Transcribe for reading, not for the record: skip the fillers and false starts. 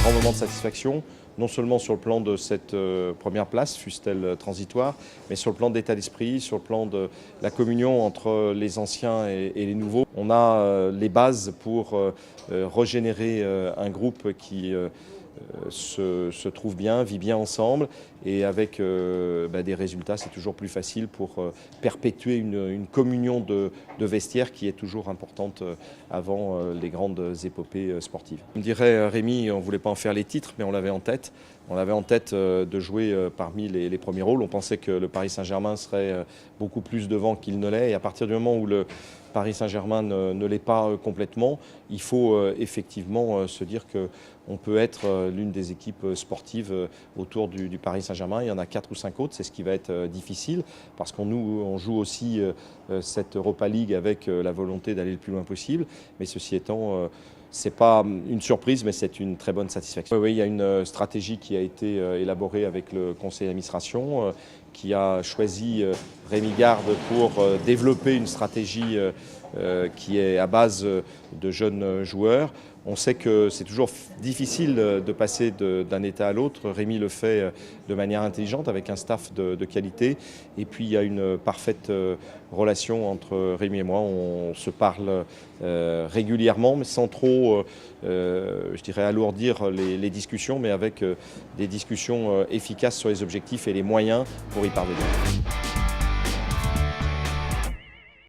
grand moment de satisfaction, non seulement sur le plan de cette première place, fût-elle transitoire, mais sur le plan d'état d'esprit, sur le plan de la communion entre les anciens et les nouveaux. On a les bases pour régénérer un groupe qui se trouve bien, vit bien ensemble, et avec des résultats, c'est toujours plus facile pour perpétuer une communion de vestiaire qui est toujours importante avant les grandes épopées sportives. On dirait, Rémi, on ne voulait pas en faire les titres, mais on l'avait en tête. On avait en tête de jouer parmi les premiers rôles. On pensait que le Paris Saint-Germain serait beaucoup plus devant qu'il ne l'est. Et à partir du moment où le Paris Saint-Germain ne l'est pas complètement, il faut effectivement se dire qu'on peut être l'une des équipes sportives autour du Paris Saint-Germain. Il y en a 4 ou 5 autres, c'est ce qui va être difficile parce qu'on joue aussi cette Europa League avec la volonté d'aller le plus loin possible. Mais ceci étant, ce n'est pas une surprise, mais c'est une très bonne satisfaction. Oui, il y a une stratégie qui a été élaborée avec le conseil d'administration, qui a choisi Rémi Garde pour développer une stratégie qui est à base de jeunes joueurs. On sait que c'est toujours difficile de passer d'un état à l'autre. Rémi le fait de manière intelligente avec un staff de qualité. Et puis il y a une parfaite relation entre Rémi et moi. On se parle régulièrement, mais sans trop, je dirais, alourdir les discussions, mais avec des discussions efficaces sur les objectifs et les moyens pour y parvenir.